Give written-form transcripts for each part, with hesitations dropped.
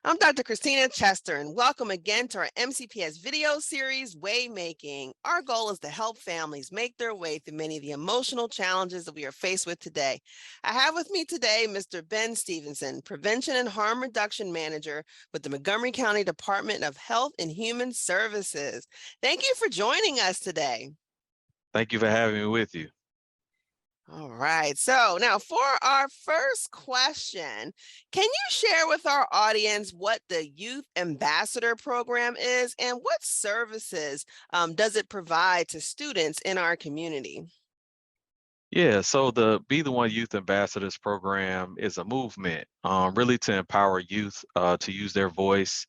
I'm Dr. Christina Chester, and welcome again to our MCPS video series, Waymaking. Our goal is to help families make their way through many of the emotional challenges that we are faced with today. I have with me today Mr. Ben Stevenson, Prevention and Harm Reduction Manager with the Montgomery County Department of Health and Human Services. Thank you for joining us today. Thank you for having me with you. All right. So now for our first question, can you share with our audience what the Youth Ambassador Program is and what services does it provide to students in our community? Yeah, so the Be the One Youth Ambassadors program is a movement really to empower youth to use their voice,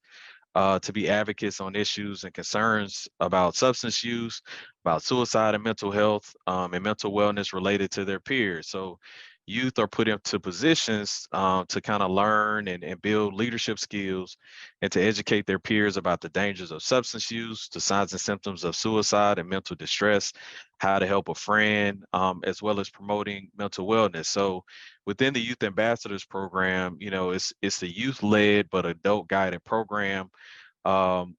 to be advocates on issues and concerns about substance use, about suicide and mental health, and mental wellness related to their peers. So youth are put into positions to kind of learn and build leadership skills and to educate their peers about the dangers of substance use, the signs and symptoms of suicide and mental distress, how to help a friend, as well as promoting mental wellness. So within the Youth Ambassadors program, it's the youth-led but adult-guided program,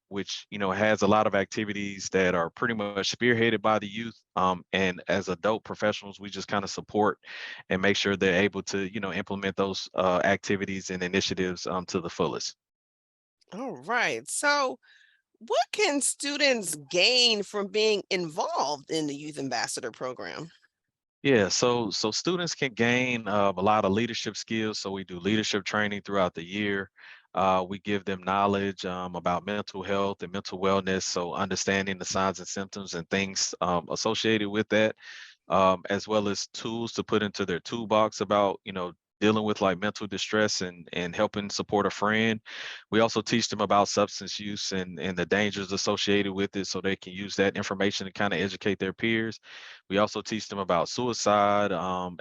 which has a lot of activities that are pretty much spearheaded by the youth. And as adult professionals, we just kind of support and make sure they're able to implement those activities and initiatives to the fullest. All right. So what can students gain from being involved in the Youth Ambassador Program? Yeah, so students can gain a lot of leadership skills. So we do leadership training throughout the year. We give them knowledge about mental health and mental wellness, so understanding the signs and symptoms and things associated with that, as well as tools to put into their toolbox about dealing with like mental distress and helping support a friend. We also teach them about substance use and the dangers associated with it, so they can use that information to kind of educate their peers. We also teach them about suicide,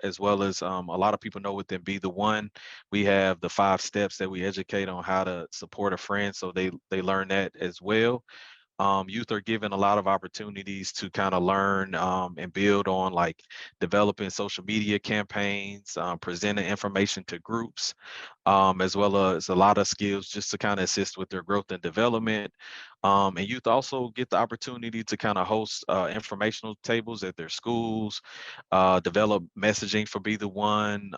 as well as a lot of people know within Be the One, we have the 5 steps that we educate on how to support a friend, so they learn that as well. Youth are given a lot of opportunities to kind of learn and build on like developing social media campaigns, presenting information to groups, as well as a lot of skills just to kind of assist with their growth and development. And youth also get the opportunity to kind of host informational tables at their schools, develop messaging for Be the One,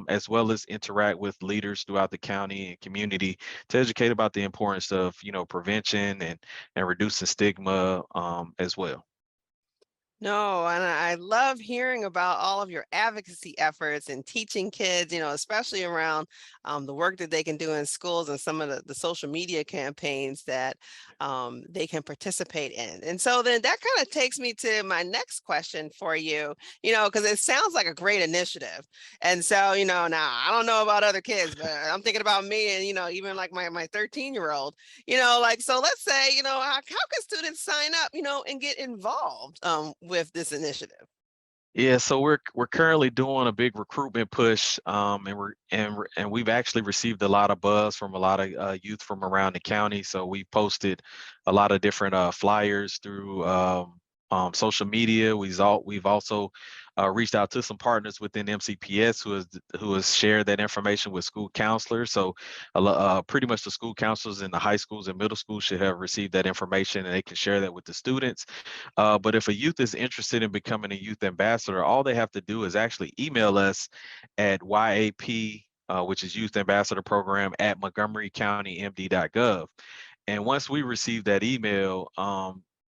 as well as interact with leaders throughout the county and community to educate about the importance of prevention and reducing stigma as well. No, and I love hearing about all of your advocacy efforts and teaching kids, especially around the work that they can do in schools and some of the social media campaigns that they can participate in. And so then that kind of takes me to my next question for you, because it sounds like a great initiative. And so, now I don't know about other kids, but I'm thinking about me and, even like my 13-year-old. So let's say, how can students sign up, and get involved with this initiative? Yeah, so we're currently doing a big recruitment push, and we've actually received a lot of buzz from a lot of youth from around the county. So we posted a lot of different flyers through social media. We've also reached out to some partners within MCPS who has shared that information with school counselors. So pretty much the school counselors in the high schools and middle schools should have received that information, and they can share that with the students. But if a youth is interested in becoming a youth ambassador, all they have to do is actually email us at YAP, which is Youth Ambassador Program at MontgomeryCountyMD.gov. And once we receive that email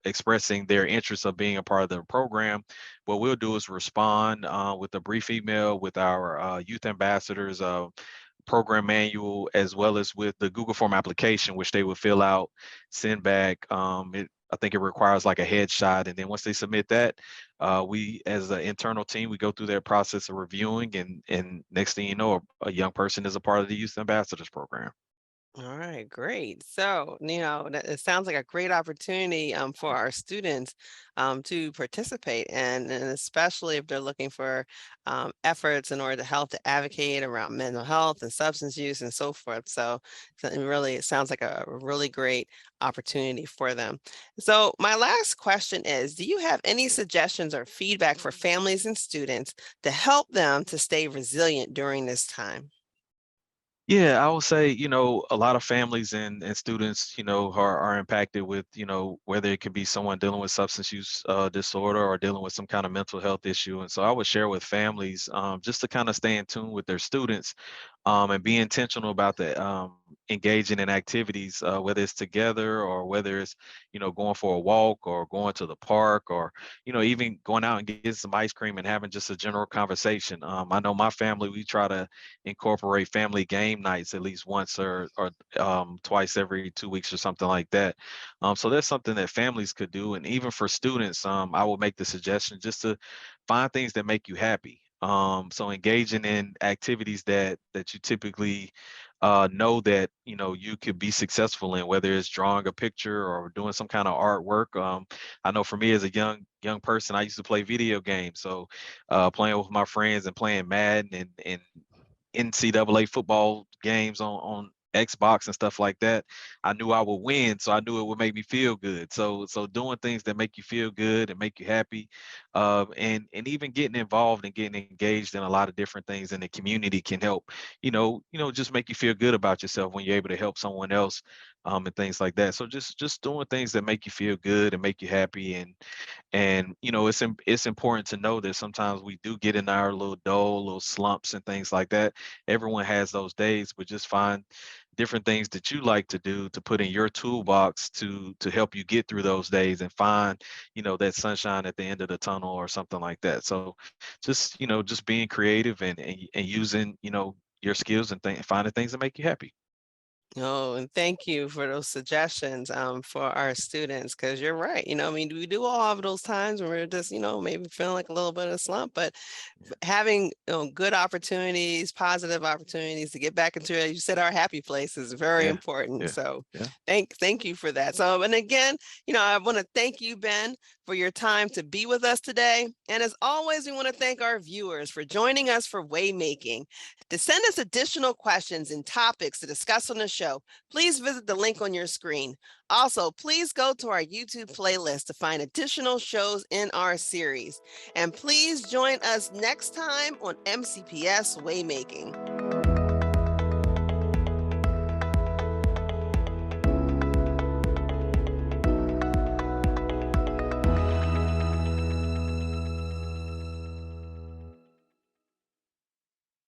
expressing their interest of being a part of the program, what we'll do is respond with a brief email with our youth ambassadors program manual, as well as with the Google form application, which they would fill out, send back. I think it requires like a headshot. And then once they submit that, we as an internal team, we go through that process of reviewing, and next thing you know, a young person is a part of the Youth Ambassadors program. All right, great. So, it sounds like a great opportunity for our students to participate, and especially if they're looking for efforts in order to help to advocate around mental health and substance use and so forth. So it sounds like a really great opportunity for them. So, my last question is, do you have any suggestions or feedback for families and students to help them to stay resilient during this time? Yeah, I would say, a lot of families and students, are impacted with, whether it could be someone dealing with substance use disorder or dealing with some kind of mental health issue. And so I would share with families just to kind of stay in tune with their students and be intentional about the engaging in activities, whether it's together or whether it's, going for a walk or going to the park or, even going out and getting some ice cream and having just a general conversation. I know my family, we try to incorporate family game nights at least once or twice every 2 weeks or something like that. So that's something that families could do. And even for students, I will make the suggestion just to find things that make you happy. So engaging in activities that you typically know that you could be successful in, whether it's drawing a picture or doing some kind of artwork. I know for me as a young person, I used to play video games, so playing with my friends and playing Madden and NCAA football games on Xbox and stuff like that, I knew I would win, so I knew it would make me feel good. So doing things that make you feel good and make you happy, and even getting involved and getting engaged in a lot of different things in the community can help. Just make you feel good about yourself when you're able to help someone else, and things like that. So just doing things that make you feel good and make you happy, and it's important to know that sometimes we do get in our little dull little slumps and things like that. Everyone has those days, but just find different things that you like to do to put in your toolbox to help you get through those days and find that sunshine at the end of the tunnel or something like that. So just being creative and using your skills and finding things that make you happy. Oh, and thank you for those suggestions for our students, because you're right. I mean, we do all have those times when we're just, maybe feeling like a little bit of slump, but having good opportunities, positive opportunities to get back into, as you said, our happy place is very Yeah, important. yeah, So yeah. thank you for that. So, and again, I want to thank you, Ben, for your time to be with us today. And as always, we want to thank our viewers for joining us for Waymaking. To send us additional questions and topics to discuss on the show, please visit the link on your screen. Also, please go to our YouTube playlist to find additional shows in our series. And please join us next time on MCPS Waymaking.